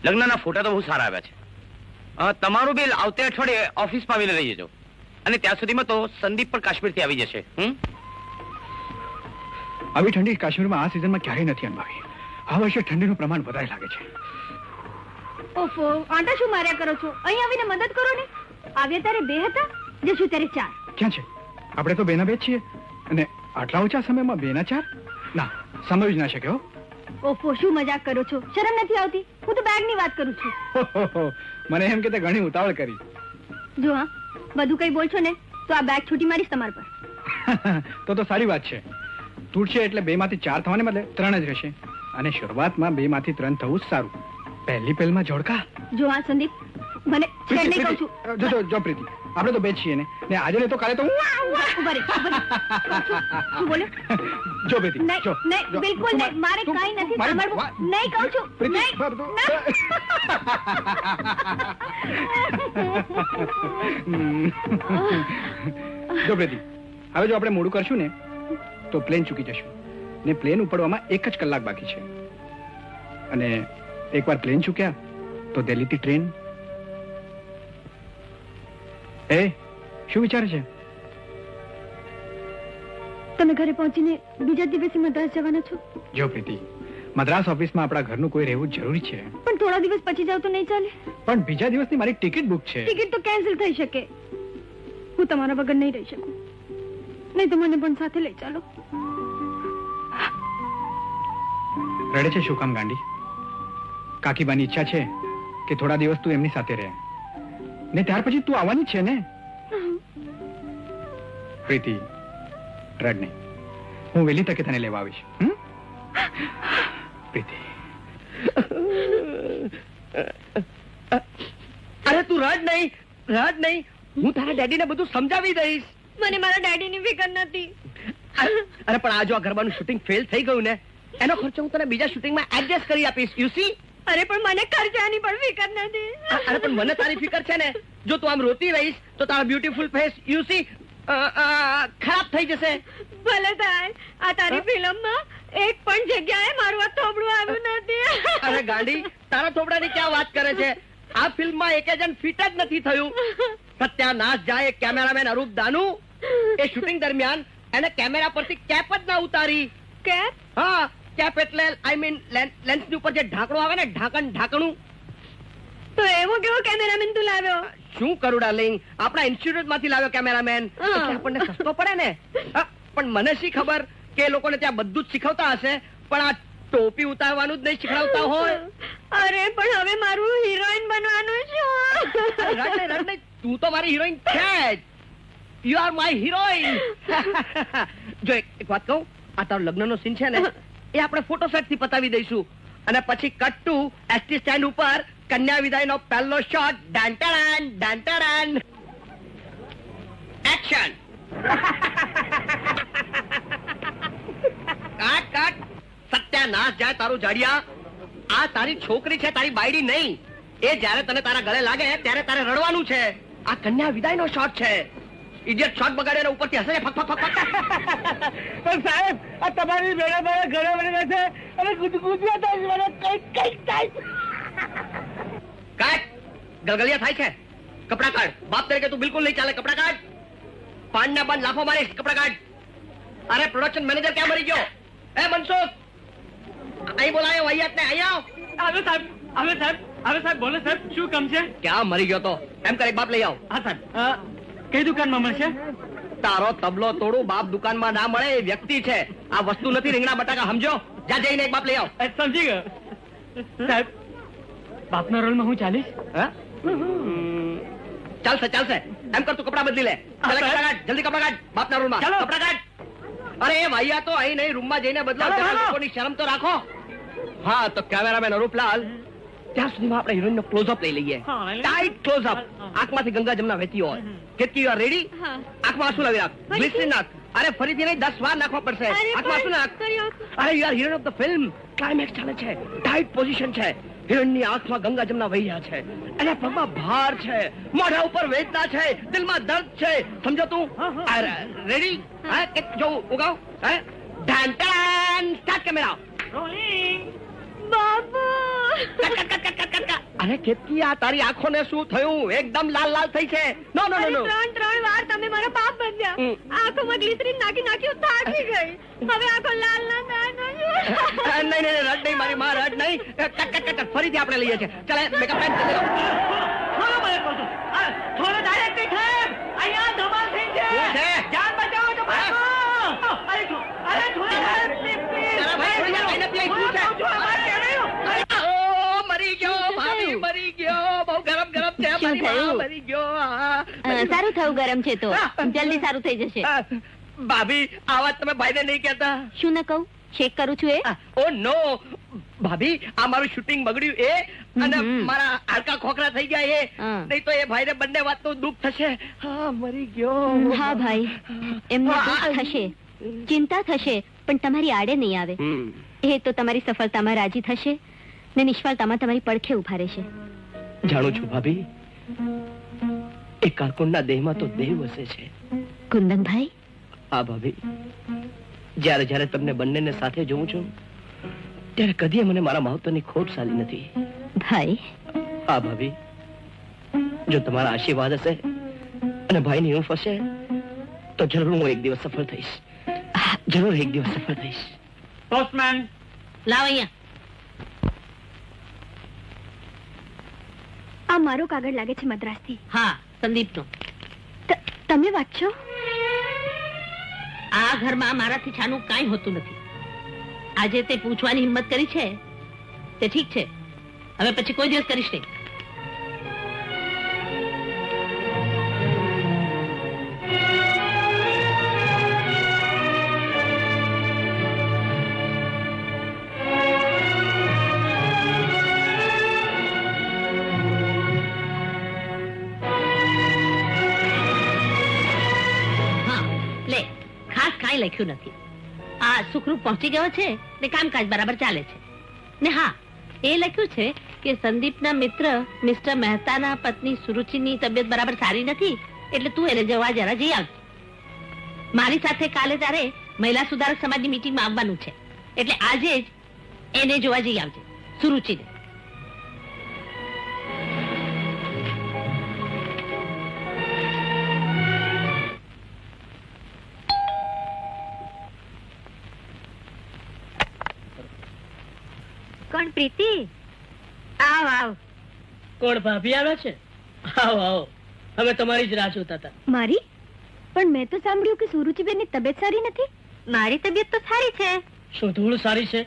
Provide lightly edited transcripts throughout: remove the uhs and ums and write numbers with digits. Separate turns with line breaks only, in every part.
લગ્નના ફોટા તો બહુ સારા આવ્યા છે. તમારું બિલ આવતે અઠવાડિયે ઓફિસમાં આવીને લઈ જજો. અને ત્યાં સુધીમાં તો સંદીપ પણ કાશ્મીરથી આવી જશે.
આવી ઠંડી કાશ્મીરમાં આ સિઝનમાં ક્યારેય નથી અનુભવી. આ વર્ષે ઠંડીનું પ્રમાણ વધારે લાગે છે.
ઓફો, આંટા શું માર્યા કરો છો? અહીં આવીને મદદ કરો ને. આવ્યા ત્યારે 2 હતા, જશું ત્યારે 4.
ક્યાં છે? આપણે તો 2 ના 2 છીએ અને આટલા ઓછા સમયમાં 2 ના 4? ના, સમય જ ના શક્યો.
ઓફો, શું મજાક કરો છો? શરમ નથી આવતી? હું તો બેગની વાત કરું છું.
મને એમ કે તે ઘણી ઉતાવળ કરી.
જો હા, બધું કઈ બોલશો ને તો આ બેગ છૂટી મારીશ તમારા પર.
તો સારી વાત છે. તૂટશે એટલે 2 માંથી 4 થવાને બદલે 3 જ રહેશે. અને શરૂઆતમાં 2 માંથી 3 થવું જ સારું. પહેલી પહેલમાં જોડકા.
જો હા સંદીપ, મને છેડ નહીં કહું છું.
જો પ્રીતિ, આપણે તો 2 છીએ ને આજે નહીં તો કાલે તો
ઉભા રહે. શું બોલ્યો?
જો પ્રીતિ, જો
નહીં, બિલકુલ નહીં. મારે કાઈ નથી સાંભળવું. નહીં કહું છું.
જો પ્રીતિ, હવે જો આપણે મોડું કરશું ને તો પ્લેન ચૂકી જશું ને પ્લેન ઉપડવામાં 1 જ કલાક બાકી છે. અને એકવાર પ્લેન ચૂક્યા તો દિલ્હીથી ટ્રેન. એ શું વિચારે છે?
તમે ઘરે પહોંચીને બીજા દિવસે મદ્રાસ જવાના છો?
જો પ્રીતિ, મદ્રાસ ઓફિસમાં આપણા ઘરનું કોઈ રહેવું જરૂરી છે.
પણ થોડા દિવસ પછી જાવ તો નહીં ચાલે?
પણ બીજા દિવસની મારી ટિકિટ બુક છે.
ટિકિટ તો કેન્સલ થઈ શકે. હું તમારા વગર નહીં રહી શકું. નહીં તો મને પણ સાથે લઈ ચાલો.
રડે છે શું કામ ગાંડી? કાકીબાની ઈચ્છા છે કે થોડા દિવસ તું એમની સાથે રહે ને ત્યાર પછી તું આવવાની છે ને. પ્રીતિ, રડ નહીં. હું વહેલી તકે તને લેવા આવીશ. પ્રીતિ,
અરે તું રડ નહીં. હું તારા ડેડીને બધું સમજાવી દઈશ.
મને મારા ડેડીની ફિકર નથી.
અરે પણ આ જો આ ગરબાનું શૂટિંગ ફેલ થઈ ગયું ને, એનો ખર્ચો હું તને બીજા શૂટિંગમાં એડજસ્ટ કરી આપીશ. You C?
અરે પણ મને ખર્ચાની પણ ફિકર નથી.
અરે પણ મને તારી ફિકર છે ને. જો તું આમ રોતી રહીશ તો તારા બ્યુટીફુલ ફેસ યુ સી ખરાબ થઈ જશે.
ભલે થાય. આ તારી ફિલ્મમાં એક પણ જગ્યાએ મારું આ થોબડું આવ્યું નથી.
અરે ગાંડી, તારા થોબડાની ક્યાં વાત કરે છે? આ ફિલ્મમાં એક જણ ફિટ જ નથી થયું. સત્યાનાશ જાય. કેમેરામેન અરૂપ દાનુ એ શૂટિંગ દરમિયાન એને કેમેરા પરથી કેપ જ ના ઉતારી.
કેપ?
હા, કેપ એટલે આઈ મીન લેન્સની ઉપર જે ઢાંકણું આવે ને, ઢાંકણું.
તો એવો કેવો કેમેરામેન તું લાવ્યો?
શું કરું ડાર્લિંગ, આપણા ઇન્સ્ટિટ્યૂટ માંથી લાવ્યો કેમેરામેન. આપણને સસ્તો પડે ને. પણ મને શી ખબર કે એ લોકોને ત્યાં બધું જ શીખવતા હશે, પણ આ ટોપી ઉતારવાનું જ નહીં શીખડાવતા હોય.
અરે પણ હવે મારું હિરોઈન બનવાનું છે.
રડ નહીં, તું તો મારી હિરોઈન છે જ. You are my heroine. જો એક વાત કહું, આ તારો લગ્નનો સીન છે ને, એ આપણે ફોટો સેટ થી પતાવી દઈશું અને પછી કટ ટુ એસટી સ્ટેન્ડ ઉપર કન્યા વિદાયનો પહેલો શોટ. ડાંટાડાન એક્શન. કાટ. સત્યાનાશ જાય તારું જાડિયા. આ તારી છોકરી છે, તારી બાયડી નહીં. એ જ્યારે તને તારા ગળે લાગે ત્યારે તારે રડવાનું છે. આ કન્યા વિદાયનો શોટ છે. ઇડિયટ શોટ બગાડે ઉપરથી હસે ફક.
પણ સાહેબ, આ તમારી બેડા મારા ઘરે વળે છે અને ગુદગુદિયા થાય મને કઈ થાય.
કાટ. ગલગલિયા થાય છે. કપડા કાઢ. બાપ તરીકે તું બિલકુલ નહીં ચાલે. કપડા કાઢ. પાનના પાન લાફો મારીશ. કપડા કાઢ. અરે પ્રોડક્શન મેનેજર ક્યાં મરી ગયો? એ મનસુખ, અહીં બોલાયો વૈયાતને. અહીં આવ.
આવે સાહેબ બોલે સાહેબ, શું કામ છે?
ક્યાં મરી ગયો તો? એમ કરે બાપ લઈ આવ.
હા સાહેબ. કઈ દુકાનમાં મળશે?
તારો તબલો તોડું, બાપ દુકાનમાં ના મળે. એ વ્યક્તિ છે, આ વસ્તુ નથી. રીંગણા બટાકા સમજો. જા જઈને એક બાપ લઈ આવ.
સમજી ગયો સાહેબ. બાપના રોલમાં હું ચાલીશ?
ચાલશે. એમ કર તું કપડા બદલી લે. કપડા કાઢ, જલ્દી કપડા કાઢ. બાપના રૂમમાં કપડા કાઢ. અરે એ ભાઈયા તો અહીં નહીં, રૂમમાં જઈને બદલાવ. લોકોની શરમ તો રાખો. હા તો કેમેરામેન અરૂપલાલ, ત્યાં સુધીમાં આપણે હિરોઈન નો ક્લોઝઅપ લઈ લઈએ. Tight close up. આંખમાંથી ગંગા જમના વહેતી હોય. Ketaki you are ready? આંખમાં આંસુ લાવી રાખ. ગ્લિસરીન નાખ. અરે ફરીથી નહીં, 10 વાર નાખવા પડશે. આંખમાં આંસુ નાખ. અરે you are heroine of the film. Climax ચાલે છે. ટાઈટ પોઝિશન છે. હિરોઈનની આંખમાં ગંગા જમના વહી રહ્યા છે. એના પગમાં ભાર છે, મોઢા ઉપર વેદના છે, દિલમાં દર્દ છે. સમજો તું? રેડી? હા કે જો ઉગાવ. ઢાંટાન સ્ટાર્ટ કેમેરા.
બાબુ.
કટ. અરે કેતકી, આ તારી આંખોને શું થયું? એકદમ લાલ લાલ થઈ છે. નો નો નો નો.
ત્રણ વાર તમે મારા પાપ બન્યા. આંખોમાં ગ્લિસરીન નાખી હું થાકી ગઈ. હવે આંખો લાલ ના થાય.
નહીં નહીં રડ નહીં, મારી માં રડ નહીં. કટ કટ કટ ફરીથી આપણે લઈએ છીએ. ચાલ મેકઅપ પેન કરી લો.
થોડો મને કહો છો. થોડો ડાયરેક્ટ સાહેબ, અહીંયા ધમાલ થઈ છે.
શું છે?
જાન બચાવો તો ભાગો. અરે થોડો સાહેબ, પ્લીઝ
જરા ભાઈ, થોડી વાર ભાઈને પ્લીઝ. શું છે? ઓ, મરી ગયો ભાભી, મરી ગયો. બહુ ગરમ ગરમ છે.
શું
મારી માં
થયું?
મરી ગયો.
સારું થયું ગરમ છે તો જલ્દી સારું થઈ જશે.
ભાભી, આ વાત તમે ભાઈને નહીં કહેતા.
શું ન કહું? શેક કરું છું એ.
ઓ નો ભાભી, આ મારું શૂટિંગ બગડ્યું એ અને મારા હાડકા ખોખરા થઈ ગયા એ.
હા.
નહીં તો એ ભાઈને બંને વાતનું દુઃખ થશે. હા, મરી ગયો.
હા ભાઈ, એમને દુઃખ થશે, ચિંતા થશે, પણ તમારી આડે નહીં આવે. એ તો તમારી સફળતામાં રાજી થશે ને નિષ્ફળતામાં તમારી પડખે ઉભા રહેશે.
જાણું છું ભાભી, એ કાકુંડના દેહમાં તો દેવ વસે છે.
કુંદનભાઈ,
હા ભાભી, જ્યારે જ્યારે તમને બંનેને સાથે જોઉં છું ત્યારે કદી મને મારા માવતરની ખોટ સાલી નથી.
ભાઈ,
હા ભાભી, જો તમારા આશીર્વાદ હશે અને ભાઈની હૂંફ હશે તો જરૂર હું એક દિવસ સફળ થઈશ. જરૂર એક દિવસ સફળ થઈશ.
પોસ્ટમેન,
લાવ અહીંયા. આ મારો કાગળ લાગે છે મદ્રાસથી.
હા, સંદીપનો.
તમે વાંચશો?
આ ઘરમાં મારાથી છાનું કાંઈ હોતું નથી. આજે તે પૂછવાની હિંમત કરી છે તે ઠીક છે, હવે પછી કોઈ દિવસ કરીશ નહીં. હા, લે, ખાસ કાંઈ લખ્યું નથી. આ સુખરૂપ પહોંચી ગયો છે ને કામકાજ બરાબર ચાલે છે. ને હા, એ લખ્યું છે કે સંદીપના મિત્ર મિસ્ટર મહેતાના પત્ની સુરુચિની તબિયત બરાબર સારી નથી, એટલે તું એને જવા જરા જઈ આવ. મારી સાથે કાલે તારે મહિલા સુધારક સમાજની મીટિંગમાં આવવાનું છે, એટલે આજે જ એને જોવા જઈ આવજે, સુરુચિને.
કોણ? પ્રીતિ, આવ આવ.
કોણ? ભાભી આવ્યા છે? આવો આવો, હવે તમારી જ રાહ જોતા હતા.
મારી? પણ મેં તો સાંભળ્યું કે સુરુચિબેનની તબિયત સારી નથી. મારી તબિયત તો સારી છે.
શું ધૂળ સારી છે?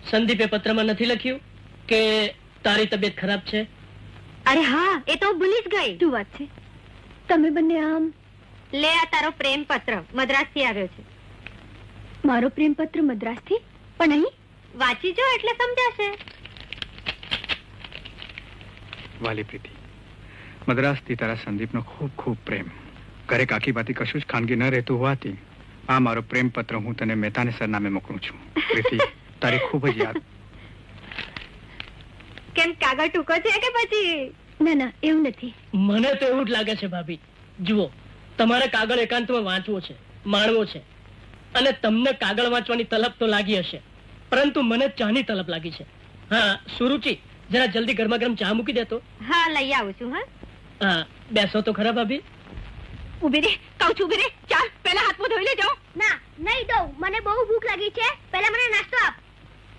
સંદીપે પત્રમાં નથી લખ્યું કે તારી તબિયત ખરાબ છે?
અરે હા, એ તો હું ભૂલી જ ગઈ. શું વાત છે? તમે બંને આમ. લે, આ તારો પ્રેમ પત્ર મદ્રાસથી આવ્યો છે. મારો પ્રેમ પત્ર મદ્રાસથી? પણ અહીં વાંચી જો એટલે સમજાશે.
વાલી પ્રીતિ, મદ્રાસથી તારા સંદીપનો ખૂબ ખૂબ પ્રેમ. ઘરે કાકી બાતી કશું જ ખાનગી ન રહેતું હોવાથી આ મારો પ્રેમ પત્ર હું તને મહેતાને સરનામે મોકલું છું. પ્રીતિ, તારી ખૂબ જ યાદ.
કેમ, કાગળ ટૂંકો છે કે પછી? ના ના, એવું નથી.
મને તો એવું જ લાગે છે ભાભી. જુઓ, તમારે કાગળ એકાંતમાં વાંચવો છે, માણવો છે, અને તમને કાગળ વાંચવાની તલબ તો લાગી હશે, પરંતુ મને ચાની તલબ લાગી છે. હા સુરુચિ, જરા જલ્દી ગરમા ગરમ ચા મૂકી દેતો.
હા, લઈ આવું છું.
હા, બેસો તો ખરા ભાભી.
ઉભી રે, કહું છું, ઉભી રે. ચાલ, પહેલા હાથ ધોઈ લેજો. ના, નહીં દઉં, મને બહુ ભૂખ લાગી છે. પહેલા મને નાસ્તો આપ.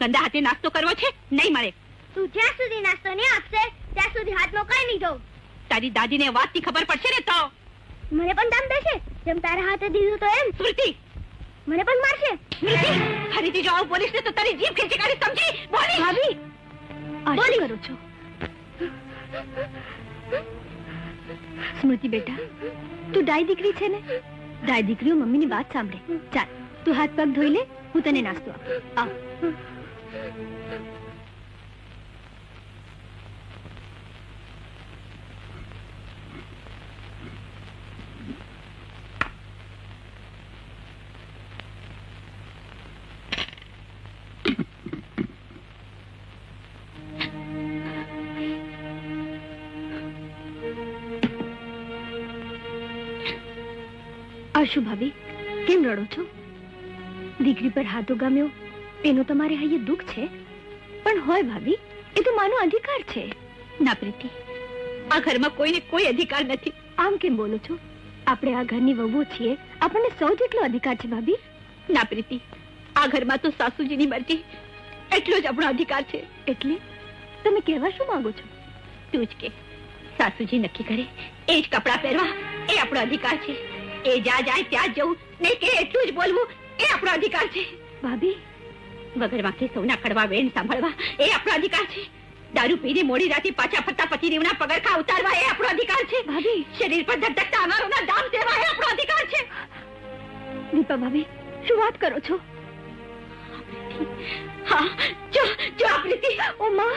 ગંદા હાથે નાસ્તો કરવો છે? નહીં મળે. તું જ્યાં સુધી નાસ્તો નહીં આપશે ત્યાં સુધી હાથમાં કઈ નહીં ધોઉં. તારી દાદીને વાતની ખબર પડશે ને તો મને પણ દામ દેશે, જેમ તારા હાથે દીધું તો એમ. સ્મૃતિ, મને પણ મારશે. સ્મૃતિ, ફરીથી જો આવું બોલીશ ને તો તારી જીભ ખેંચી કાઢીશ, સમજી? બોલી ભાભી, બોલી કરું છું. સ્મૃતિ બેટા, તું ડાય દીકરી છે ને? ડાય દીકરીઓ મમ્મીની વાત સાંભળે. ચાલ, તું હાથ પગ ધોઈ લે, હું તને નાસ્તો આપું. આવ. આશુ ભાભી, કેમ રડો છો? દીકરી પર હાથ ઉગામ્યો એનું તમારે હૈયે દુઃખ છે, પણ હોય ભાભી, એ તો માનો અધિકાર છે. ના પ્રીતિ, આ ઘરમાં કોઈને કોઈ અધિકાર નથી. આમ કેમ બોલો છો? આપણે આ ઘરની વહુઓ છીએ, આપણને સૌ જેટલો અધિકાર છે ભાભી. ના પ્રીતિ, આ ઘરમાં તો સાસુજીની મરજી એટલો જ આપણો અધિકાર છે. એટલે તમે કહેવા શું માંગો છો? તું જ કે. સાસુજી નક્કી કરે એ જ કપડાં પહેરવા એ આપણો અધિકાર છે. એ જ્યાં જાય ત્યાં જવું ને કે એટલું જ બોલવું એ આપણો અધિકાર છે. ભાભી, વગર વાંકે સૌના કડવા વેણ સાંભળવા એ આપણો અધિકાર છે. દારૂ પીને મોડી રાતે પાછા ફરતા પતિદેવના પગરખા ઉતારવા એ આપણો અધિકાર છે. ભાભી, શરીર પર ધગધગતા અનારોના દામ દેવા એ આપણો અધિકાર છે. દીપા ભાભી, શું વાત કરો છો? હા, જો પ્રીતિ. ઓ માં,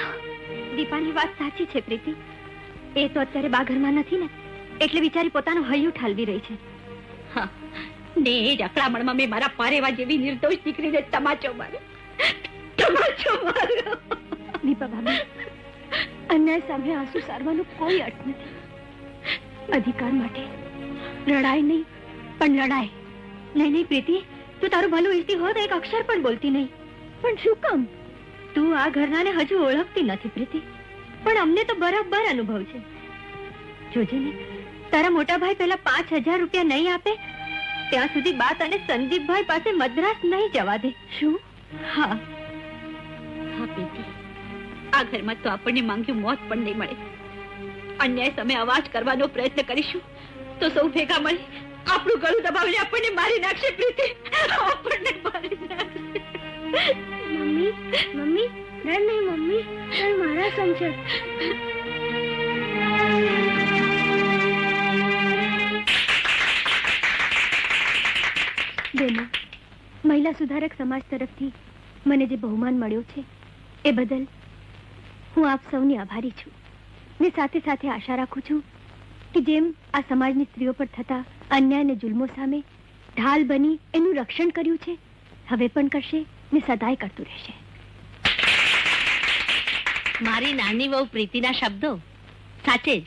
દીપાની વાત સાચી છે પ્રીતિ. એ તો અત્યારે બા ઘરમાં નથી ને, એટલે બિચારી પોતાનું હૈયું ઠાલવી રહી છે. હા, ને એ જ અકળામણમાં મેં મારા પારેવા જેવી નિર્દોષ દીકરીને તમાચો માર્યો. દીપા ભાભી, અન્યાય સામે આંસુ સારવાનો કોઈ અર્થ નથી. અધિકાર માટે લડાય નહીં, પણ લડાય. નહીં પ્રીતિ, તું તારું ભલું ઈચ્છતી હોત એક અક્ષર પણ બોલતી નહીં. પણ શું કામ? તું આ ઘરનાને હજુ ઓળખતી નથી પ્રીતિ, પણ અમને તો બરાબર અનુભવ છે. જોજે ને, તારા મોટા ભાઈ પેલા 5,000 રૂપિયા નહીં આપે ત્યાં સુધી બાત અને સંદીપભાઈ પાસે મદ્રાસ નહીં જવા દે. શું? હા પ્રીતિ, આ ઘરમાં તો આપણને માંગ્યું મોત પણ નહીં મળે. અન્યાય સામે અવાજ કરવાનો પ્રયત્ન કરીશું તો સૌ ભેગા મળી આપણું ગળું દબાવીને આપણને મારી નાખશે પ્રીતિ. આપણને મારી નાખશે. મમ્મી, ડર નહીં મમ્મી, ડર મારા સમજે. બેનો, મહિલા સુધારક સમાજ તરફથી મને જે બહુમાન મળ્યો છે એ બદલ હું આપ સૌની આભારી છું. ને સાથે સાથે આશા રાખું છું કે જેમ આ સમાજની સ્ત્રીઓ પર થતા અન્યાય અને જુલ્મો સામે ઢાલ બની એનું રક્ષણ કર્યું છે, હવે પણ કરશે ને સદાય કરતું રહેશે.
મારી નાની વહુ પ્રીતિના શબ્દો સાચે જ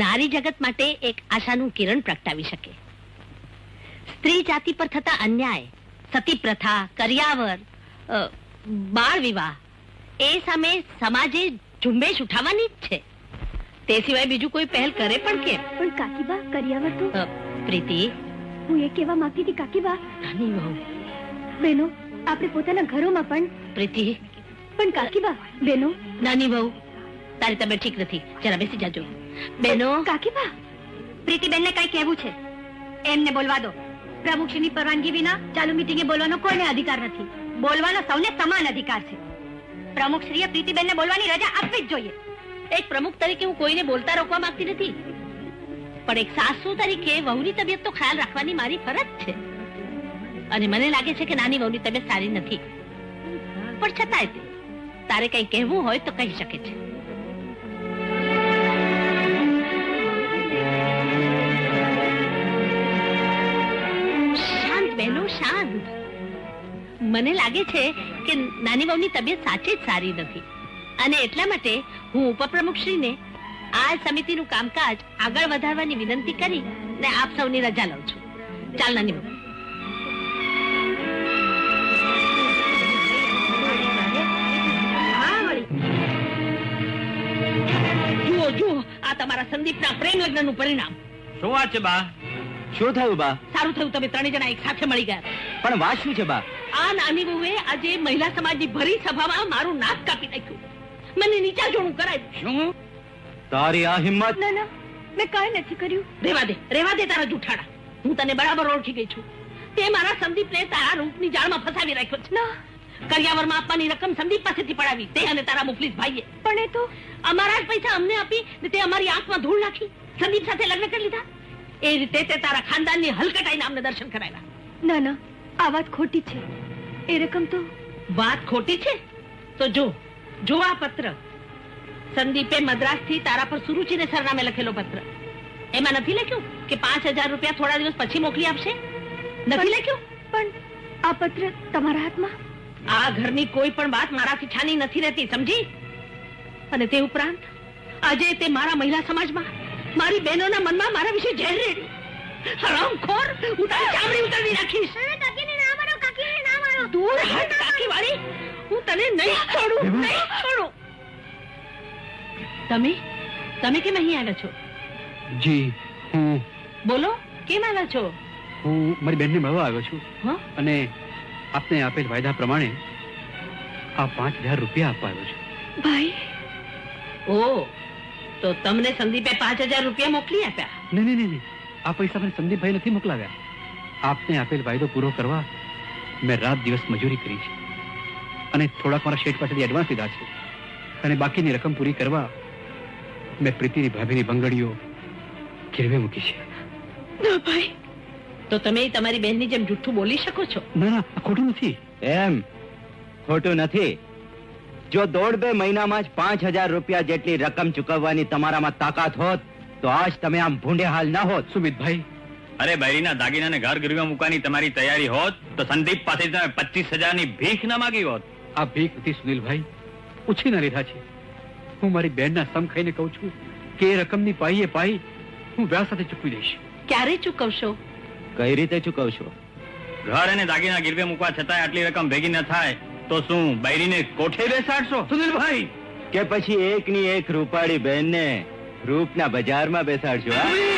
નારી જગત માટે એક આશાનું કિરણ પ્રગટાવી શકે. સ્ત્રી જાતિ પર થતા અન્યાય, સતી પ્રથા, કરિયાવર, બાળ વિવાહ એ સામે સમાજે ઝુંબેશ ઉઠાવવાની જ છે. તે સિવાય બીજું કોઈ પહેલ કરે પણ કેમ?
પણ કાકીબા, કરિયાવર તો
પ્રીતિ,
હું એ કહેવા માંગતી હતી કાકીબા.
નાની વહુ,
બેનો, આપણે પોતાના ઘરોમાં પણ.
પ્રીતિ,
પણ કાકીબા, બેનો.
નાની વહુ, તારી તબિયત ઠીક નથી, જરા બેસી જાજો. બેનો.
કાકીબા, પ્રીતિબેનને કઈ કહેવું છે એમને બોલવા દો. પ્રમુખશ્રીની પરવાનગી વિના ચાલુ મીટિંગે બોલવાનો કોઈને અધિકાર નથી. બોલવાનો સૌને સમાન અધિકાર છે. પ્રમુખશ્રીએ પ્રીતિબેનને બોલવાની રજા આપવી જ જોઈએ.
એક પ્રમુખ તરીકે હું કોઈને બોલતા રોકવા માંગતી નથી, પણ એક સાસુ તરીકે વહુની તબિયત તો ખ્યાલ રાખવાની મારી ફરજ છે. અને મને લાગે છે કે નાની વહુની તબિયત સારી નથી, પણ છતાંય તારે કઈ કહેવું હોય તો કહી શકે છે. શાંત બહેનો, શાંત. મને લાગે છે કે નાની વહુની તબિયત સાચે જ સારી નથી, અને એટલા માટે હું ઉપપ્રમુખશ્રીને આ સમિતિનું કામકાજ આગળ વધારવાની વિનંતી કરી ને આપ સૌની રજા લઉં છું. ચાલ નાની વહુ. જુઓ, આ તમારા સંદીપના પ્રેમ લગ્નનું પરિણામ.
શું વાત છે બા? શું થયું બા?
સારું થયું તમે ત્રણેય જણા એક સાથે મળી ગયા.
પણ વાત શું છે બા?
આ નાની વહુએ આજે મહિલા સમાજની ભરી સભામાં મારું નાક કાપી નાખ્યું, મને નીચા જોણું કરાયું.
શું તારી આ હિંમત?
ના, મેં કાંઈ નથી કર્યું.
રેવા દે તારા જૂઠાડા. હું તને બરાબર ઓળખી ગઈ છું. તે મારા સંદીપને તારા રૂપની જાળમાં ફસાવી રાખ્યો છે.
ના,
કરિયાવરમાં આપવાની રકમ સંદીપ પાસેથી પડાવી, તે અને તારા મુફલીસ ભાઈએ.
પણ એ તો
અમારા જ પૈસા અમને આપી ને તે અમારી આંખમાં ધૂળ નાખી સંદીપ સાથે લગ્ન કરી લીધા. એ રીતે તે તારા ખાનદાનની હલકટાઈને અમને દર્શન કરાવ્યા.
ના, આ વાત ખોટી છે. એ રકમ તો.
વાત ખોટી છે તો જો આ પત્ર. સંદીપે મદ્રાસથી તારા પર સુરુચિને સરનામે લખેલો પત્ર. એમાં નથી લખ્યું કે 5,000 રૂપિયા થોડા દિવસ પછી મોકલી આપશે? નથી લખ્યું?
પણ આ પત્ર તમારા હાથમાં.
આ ઘરની કોઈ પણ વાત મારાથી છાની નથી રહેતી, સમજી? અને તે ઉપરાંત આજે તે મારા મહિલા સમાજમાં મારી બહેનોના મનમાં મારા વિશે ઝેર રેડ્યું. હરામખોર, હું તારી ચામડી ઉતારી નાખીશ.
કાકીને ના મારો, કાકીને ના મારો.
દૂર હટ કાકી વાળી, હું તને નહીં છોડું. તમે તમે કેમ અહીં આવ્યા છો?
જી હું
બોલો, કેમ આવ્યા છો?
હું મારી બેનને મળવા આવ્યો છું
હા?
અને આપને આપેલ વાયદા પ્રમાણે આ 5000 રૂપિયા આપવા આવ્યો છું.
ભાઈ
ઓ, તો તમને સંદીપે 5000 રૂપિયા મોકલી આપ્યા?
નહીં નહીં નહીં, આ પૈસા મને સંદીપભાઈ નથી મોકલાવ્યા. આપને આપેલ વાયદો પૂરો કરવા મેં રાત દિવસ મજૂરી કરી છે અને થોડાક મારા શેઠ પાસેથી એડવાન્સ લીધા છે અને બાકીની રકમ પૂરી કરવા મેં પ્રીતિની ભાભીની બંગડીઓ ગીરવે મૂકી છે.
ના ભાઈ,
તો તમે તમારી બહેનની જેમ જૂઠું બોલી શકો છો?
ના ના, આ ખોટું નથી.
એમ ખોટું નથી. જો 1.5-2 મહિનામાં જ 5000 રૂપિયા જેટલી રકમ ચૂકવવાની તમારામાં તાકાત હોત તો આજ તમે આમ ભૂંડે હાલ ના હોત.
સુમિતભાઈ,
અરે બૈરીના દાગીનાને ઘર ગીરવે મૂકવાની તમારી તૈયારી હોત તો સંદીપ પાસે તમે 25,000 ની ભીખ ન માગી હોત.
આ ભીખ નથી સુનિલભાઈ, ઉછીના લીધા છે. હું મારી બેનના સમ ખાઈને કહું છું કે એ રકમની પાઈએ પાઈ હું વ્યાજ સાથે ચૂકવી દઈશ.
ક્યારે ચૂકવશો?
કઈ રીતે ચૂકવશો?
ઘર અને દાગીના ગીરવે મૂકવા છતાંય આટલી રકમ ભેગી ન થાય તો શું બૈરીને કોઠે બેસાડશો?
સુનિલભાઈ,
કે પછી એકની એક રૂપાળી બહેનને રૂપના બજારમાં બેસાડશો? હા?